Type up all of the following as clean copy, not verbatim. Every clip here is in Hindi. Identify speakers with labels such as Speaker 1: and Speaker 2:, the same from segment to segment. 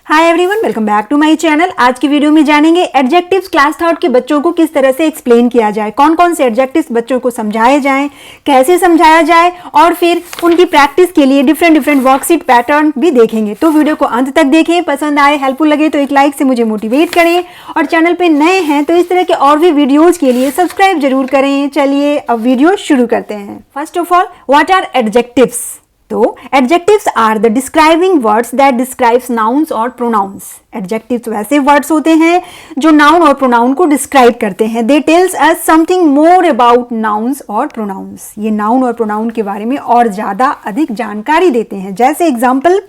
Speaker 1: Hi everyone, welcome back to my channel. आज की वीडियो में जानेंगे एडजेक्टिव्स क्लास थर्ड के बच्चों को किस तरह से एक्सप्लेन किया जाए, कौन कौन से एडजेक्टिव्स बच्चों को समझाए जाएं, कैसे समझाया जाए और फिर उनकी प्रैक्टिस के लिए डिफरेंट वर्कशीट पैटर्न भी देखेंगे। तो वीडियो को अंत तक देखें, पसंद आए, हेल्पफुल लगे तो एक लाइक से मुझे मोटिवेट करें और चैनल पर नए हैं तो इस तरह के और भी वीडियोज के लिए सब्सक्राइब जरूर करें। चलिए अब वीडियो शुरू करते हैं। First of all, what are adjectives? तो adjectives are the describing words that describes nouns और प्रोनाउंस। एडजेक्टिव्स वैसे वर्ड्स होते हैं जो नाउन और प्रोनाउन को डिस्क्राइब करते हैं। They tells us something more about nouns और प्रोनाउंस। ये नाउन और प्रोनाउन के बारे में और ज्यादा अधिक जानकारी देते हैं। जैसे example,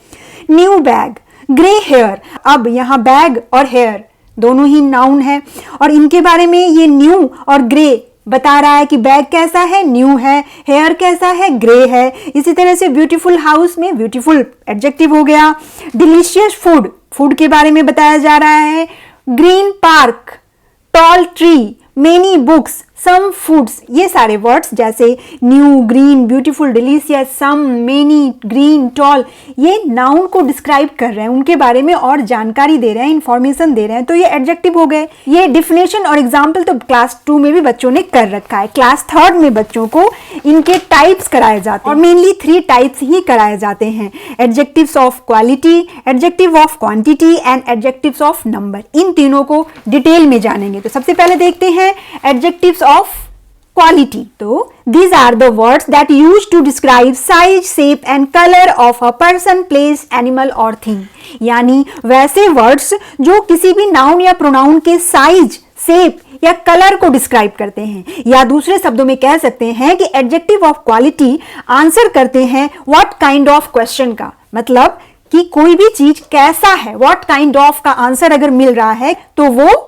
Speaker 1: new bag, grey hair. अब यहाँ बैग और हेयर दोनों ही नाउन है और इनके बारे में ये न्यू और ग्रे बता रहा है कि बैग कैसा है, न्यू है, हेयर कैसा है, ग्रे है। इसी तरह से ब्यूटीफुल हाउस में ब्यूटीफुल एडजेक्टिव हो गया। डिलीशियस फूड, फूड के बारे में बताया जा रहा है। Green park, tall tree, many books, some foods, ये सारे वर्ड्स जैसे new, green, beautiful, delicious, some, many, green, tall, ये नाउन को डिस्क्राइब कर रहे हैं, उनके बारे में और जानकारी दे रहे हैं, इंफॉर्मेशन दे रहे हैं, तो ये एडजेक्टिव हो गए। ये डिफिनेशन और एग्जाम्पल तो क्लास 2 में भी बच्चों ने कर रखा है। क्लास 3 में बच्चों को इनके टाइप्स कराए जाते हैं और मेनली 3 टाइप्स ही कराए जाते हैं: adjectives of quality, adjective of quantity and adjectives of number. इन तीनों को डिटेल में जानेंगे। तो सबसे पहले देखते हैं एडजेक्टिव्स ऑफ क्वालिटी। तो these are the words that used to describe size, shape and color of a person, place, animal or thing। यानी वैसे वर्ड्स जो किसी भी नाउन या प्रोनाउन के साइज, शेप या कलर को डिस्क्राइब करते हैं, या दूसरे शब्दों में कह सकते हैं कि एडजेक्टिव ऑफ क्वालिटी आंसर करते हैं व्हाट काइंड ऑफ क्वेश्चन का। मतलब कि कोई भी चीज कैसा है, व्हाट काइंड ऑफ का आंसर अगर मिल रहा है तो वो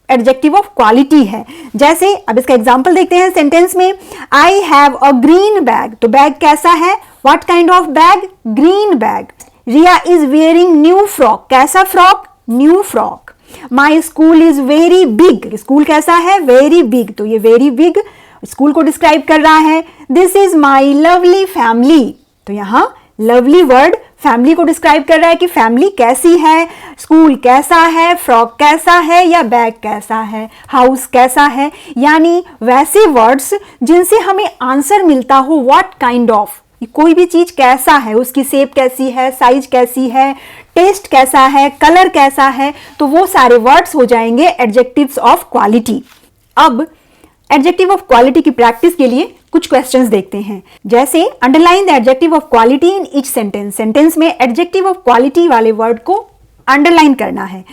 Speaker 1: एडजेक्टिव ऑफ क्वालिटी है। जैसे अब इसका एग्जांपल देखते हैं सेंटेंस में, I have a green bag. तो बैग कैसा है, what kind of bag, green bag. Riya is wearing new frock, कैसा frock, new frock. My school is very big, school कैसा है, वेरी बिग, तो ये वेरी बिग स्कूल को डिस्क्राइब कर रहा है। This is my lovely family, तो यहां लवली वर्ड फैमिली को डिस्क्राइब कर रहा है कि फैमिली कैसी है, स्कूल कैसा है, फ्रॉक कैसा है या बैग कैसा है, हाउस कैसा है। यानी वैसे वर्ड्स जिनसे हमें आंसर मिलता हो व्हाट काइंड ऑफ, कोई भी चीज कैसा है, उसकी शेप कैसी है, साइज कैसी है, टेस्ट कैसा है, कलर कैसा है, तो वो सारे वर्ड्स हो जाएंगे एडजेक्टिव्स ऑफ क्वालिटी। अब एडजेक्टिव ऑफ क्वालिटी की प्रैक्टिस के लिए कुछ क्वेश्चंस देखते हैं। जैसे underline the adjective of quality in each sentence. Sentence में एडजेक्टिव ऑफ क्वालिटी वाले वर्ड को अंडरलाइन करना है।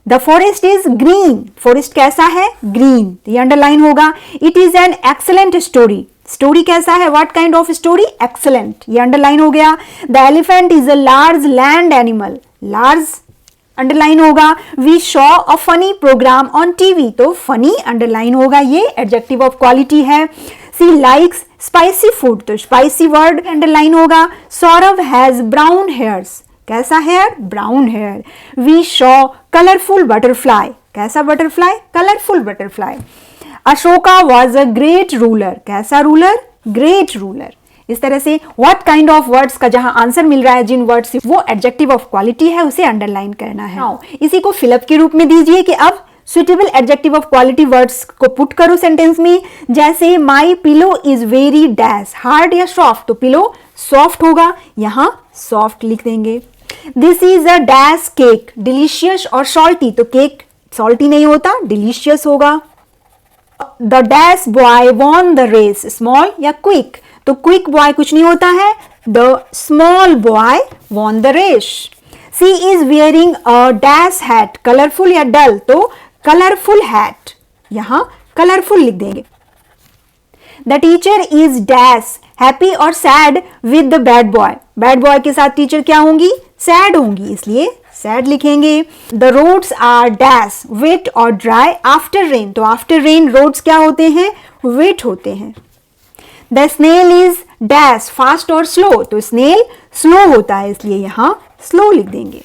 Speaker 1: The forest is green, forest कैसा है, ग्रीन, ये अंडरलाइन होगा। It is an excellent story, story कैसा है, what kind of story, excellent, ये अंडरलाइन हो गया। The elephant is a large land animal, large underline होगा। We saw a funny programme on TV, तो फनी अंडरलाइन होगा, ये एडजेक्टिव ऑफ क्वालिटी है। सी लाइक्स स्पाइसी फूड, तो स्पाइसी वर्ड अंडरलाइन होगा। सौरभ हैज ब्राउन हेयर्स, कैसा hair, brown hair. We saw colourful butterfly, कैसा butterfly, colourful butterfly. Ashoka was a great ruler, कैसा रूलर, ग्रेट रूलर। इस तरह से व्हाट काइंड ऑफ वर्ड्स का जहां आंसर मिल रहा है जिन वर्ड्स से, वो एडजेक्टिव ऑफ क्वालिटी है, उसे अंडरलाइन करना है। इसी को फिलअप के रूप में दीजिए कि अब suitable adjective of quality words को पुट करो सेंटेंस में। जैसे my pillow is very dash, hard या सॉफ्ट, तो पिलो सॉफ्ट होगा, यहां सॉफ्ट लिख देंगे। This is a dash cake, delicious और सॉल्टी, तो केक सॉल्टी नहीं होता, डिलीशियस होगा। The dash boy won the race, small या क्विक, तो क्विक बॉय कुछ नहीं होता है, the small boy won the race. She is wearing a dash hat, colourful या डल, तो कलरफुल हैट, यहां कलरफुल लिख देंगे। The teacher is dash happy और sad with the bad boy, bad boy के साथ टीचर क्या होंगी, सैड होंगी, इसलिए सैड लिखेंगे। The roads are dash wet और ड्राई आफ्टर रेन, तो आफ्टर रेन रोड्स क्या होते हैं, वेट होते हैं। The snail is dash fast और स्लो, तो स्नेल स्लो होता है, इसलिए यहां स्लो लिख देंगे।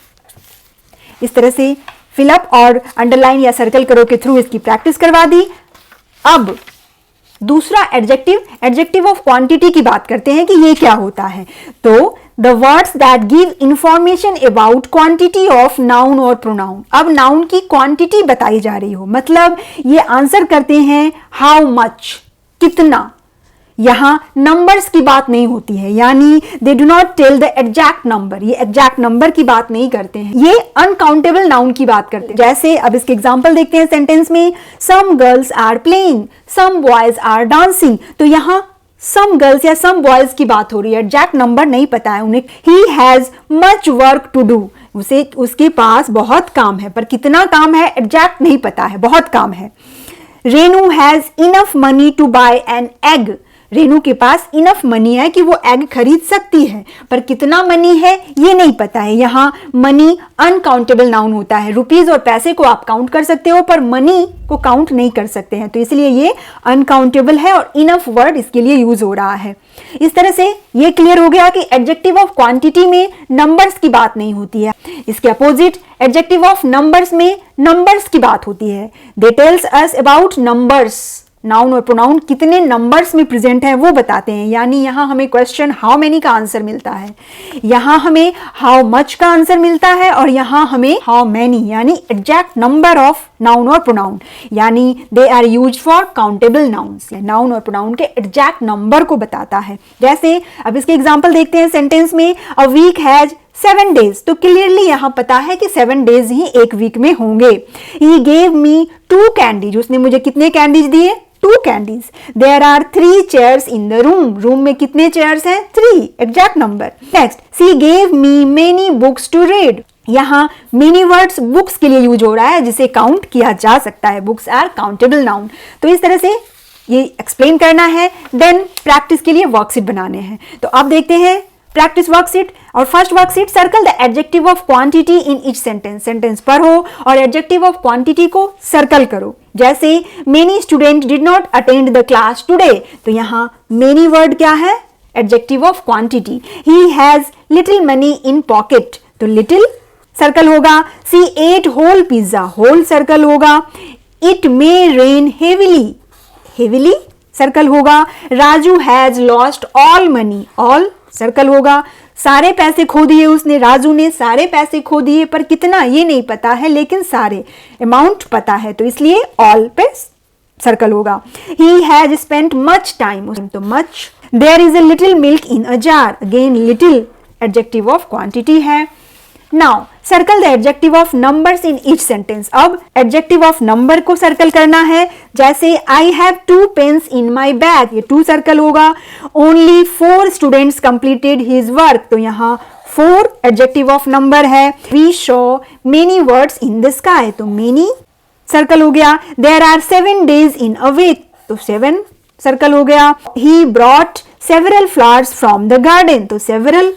Speaker 1: इस तरह से फिलअप और अंडरलाइन या सर्कल करो के थ्रू इसकी प्रैक्टिस करवा दी। अब दूसरा एडजेक्टिव ऑफ क्वांटिटी की बात करते हैं कि ये क्या होता है। तो the words that give information about quantity of noun और प्रोनाउन। अब नाउन की क्वांटिटी बताई जा रही हो, मतलब ये आंसर करते हैं हाउ मच, कितना। यहां नंबर्स की बात नहीं होती है, यानी they do not tell the exact number, ये एग्जैक्ट नंबर की बात नहीं करते हैं, ये अनकाउंटेबल नाउन की बात करते हैं। जैसे अब इसके एग्जांपल देखते हैं सेंटेंस में, some girls are playing, some boys are dancing. तो यहां सम गर्ल्स या सम बॉयज की बात हो रही है, एग्जैक्ट नंबर नहीं पता है उन्हें। He has much work to do, उसके पास बहुत काम है, पर कितना काम है एग्जैक्ट नहीं पता है, बहुत काम है। Renu has enough money to buy an egg, Renu के पास इनफ मनी है कि वो एग खरीद सकती है, पर कितना मनी है ये नहीं पता है। यहाँ मनी अनकाउंटेबल नाउन होता है, रुपीज और पैसे को आप काउंट कर सकते हो पर मनी को काउंट नहीं कर सकते हैं, तो इसलिए ये अनकाउंटेबल है और इनफ वर्ड इसके लिए यूज हो रहा है। इस तरह से ये क्लियर हो गया कि एडजेक्टिव ऑफ क्वांटिटी में नंबर्स की बात नहीं होती है, इसके अपोजिट एडजेक्टिव ऑफ नंबर्स में नंबर्स की बात होती है। They tells us about numbers, noun और प्रोनाउन कितने नंबर्स में प्रेजेंट है वो बताते हैं, यानी यहां हमें क्वेश्चन हाउ मेनी का आंसर मिलता है, यहां हमें हाउ मच का आंसर मिलता है और यहां हमें हाउ मेनी यानी एग्जैक्ट नंबर ऑफ नाउन और प्रोनाउन, यानी they are used for countable nouns, noun और प्रोनाउन के एग्जैक्ट नंबर को बताता है। जैसे अब इसके एग्जांपल देखते हैं सेंटेंस में, अ वीक हैज 7 डेज, तो क्लियरली यहां पता है कि 7 डेज ही एक वीक में होंगे। ही गेव मी 2 कैंडीज, उसने मुझे कितने कैंडीज दिए, 2 candies. There are 3 chairs in the room, room में कितने चेयर्स हैं, 3, exact number. Next, she gave me many books to read, यहां मेनी वर्ड्स बुक्स के लिए यूज हो रहा है जिसे काउंट किया जा सकता है, बुक्स आर काउंटेबल नाउन। तो इस तरह से ये एक्सप्लेन करना है, देन प्रैक्टिस के लिए वर्कशीट बनाने हैं। तो अब देखते हैं प्रैक्टिस वर्कशीट। और first worksheet, circle the adjective of quantity in each sentence, sentence पढ़ो और एडजेक्टिव ऑफ क्वांटिटी को सर्कल करो। जैसे many student did not attend the class today, तो यहां मेनी वर्ड क्या है, adjective of quantity. He has little money in pocket, तो लिटिल सर्कल होगा। She ate whole pizza, whole circle होगा। It may rain heavily, heavily circle होगा। Raju has lost all money, all circle होगा। सारे पैसे खो दिए उसने, राजू ने सारे पैसे खो दिए, पर कितना ये नहीं पता है, लेकिन सारे अमाउंट पता है, तो इसलिए ऑल पे सर्कल होगा। He has spent much time, तो much. There is a little milk in a jar, again little adjective of quantity है। Now circle the adjective of numbers in each sentence, अब एडजेक्टिव ऑफ नंबर को सर्कल करना है। जैसे I have 2 pens in my bag, ये 2 सर्कल होगा। Only 4 students completed his work, तो यहाँ 4 एडजेक्टिव ऑफ नंबर है। We show many words in the sky, तो मेनी सर्कल हो गया। There are 7 days in a week, तो 7 सर्कल हो गया। He brought several flowers from the garden, तो सेवरल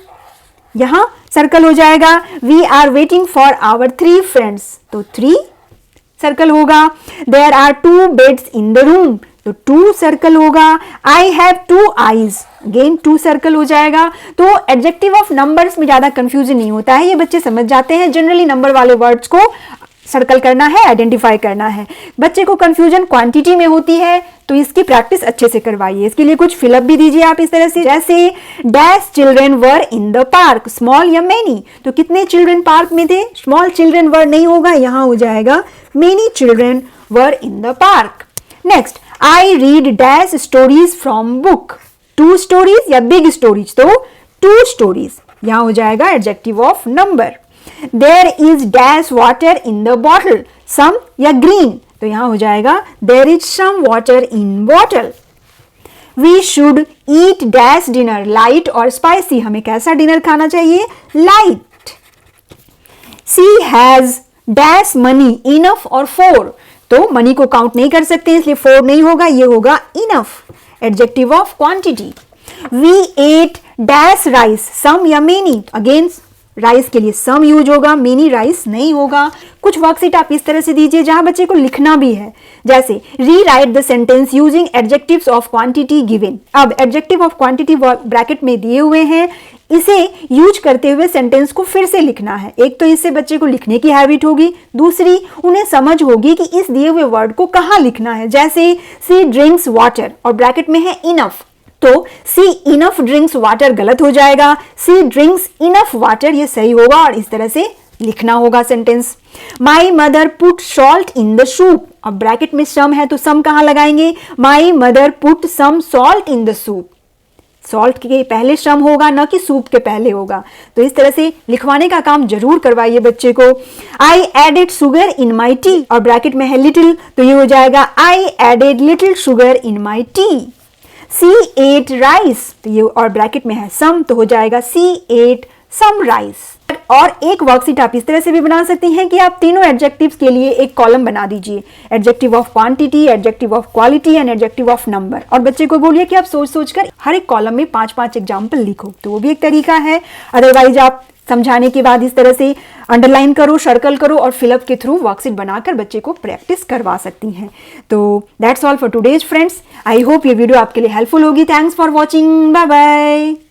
Speaker 1: यहां सर्कल हो जाएगा। We are waiting for our 3 friends, तो 3 सर्कल होगा। There are 2 beds in the room, तो 2 सर्कल होगा। I have 2 eyes, again 2 circle हो जाएगा। तो एडजेक्टिव ऑफ नंबर्स में ज्यादा कंफ्यूजन नहीं होता है, ये बच्चे समझ जाते हैं। जनरली नंबर वाले वर्ड्स को सर्कल करना है, आइडेंटिफाई करना है। बच्चे को कंफ्यूजन क्वांटिटी में होती है, तो इसकी प्रैक्टिस अच्छे से करवाइए। इसके लिए कुछ फिलअप भी दीजिए आप इस तरह से, जैसे dash children were in the park, small या मेनी, तो कितने चिल्ड्रन पार्क में थे, स्मॉल चिल्ड्रन वर नहीं होगा, यहां हो जाएगा many children were in the park. Next, I read dash stories from book, 2 stories या बिग स्टोरीज, तो 2 स्टोरीज, यहां हो जाएगा adjective of number. There is dash water in the bottle, some या ग्रीन, तो यहां हो जाएगा there is some water in bottle. We should eat dash dinner, light और स्पाइसी, हमें कैसा डिनर खाना चाहिए, light. She has dash money enough और 4, तो मनी को काउंट नहीं कर सकते इसलिए 4 नहीं होगा, ये होगा enough, adjective of quantity. We ate dash rice, some या मेनी, अगेन राइस के लिए सम यूज होगा, मेनी राइस नहीं होगा। कुछ वर्कशीट आप इस तरह से दीजिए जहां बच्चे को लिखना भी है, जैसे री right the sentence using adjectives of quantity given. अब एडजेक्टिव ऑफ क्वांटिटी ब्रैकेट में दिए हुए हैं, इसे यूज करते हुए सेंटेंस को फिर से लिखना है। एक तो इससे बच्चे को लिखने की हैबिट होगी, दूसरी उन्हें समझ होगी कि इस दिए हुए वर्ड को कहाँ लिखना है। जैसे सी ड्रिंक्स वाटर और ब्रैकेट में है इनफ, तो सी इनफ ड्रिंक्स वाटर गलत हो जाएगा, सी ड्रिंक्स इनफ वाटर ये सही होगा और इस तरह से लिखना होगा sentence. My mother put salt in the soup, अब ब्रैकेट में सम है तो सम कहां लगाएंगे, my mother put some salt in the soup, salt के पहले सम होगा ना कि सूप के पहले होगा। तो इस तरह से लिखवाने का काम जरूर करवाइए बच्चे को। I added sugar in my tea और ब्रैकेट में है लिटिल, तो ये हो जाएगा I added little sugar in my tea. She ate rice, तो ये और ब्रैकेट में है सम, तो हो जाएगा सी एट सम राइस। और एक वर्कशीट आप इस तरह से भी बना सकती हैं कि आप तीनों एडजेक्टिव्स के लिए एक कॉलम बना दीजिए, adjective of quantity, adjective of quality and adjective of number, और बच्चे को बोलिए कि आप सोच सोचकर हर एक कॉलम में 5-5 एग्जाम्पल लिखो, तो वो भी एक तरीका है। अदरवाइज आप समझाने के बाद इस तरह से अंडरलाइन करो, सर्कल करो और फिलअप के थ्रू वर्कशीट बनाकर बच्चे को प्रैक्टिस करवा सकती हैं। तो that's all for today's friends, I hope ये वीडियो आपके लिए हेल्पफुल होगी। Thanks for watching, bye bye.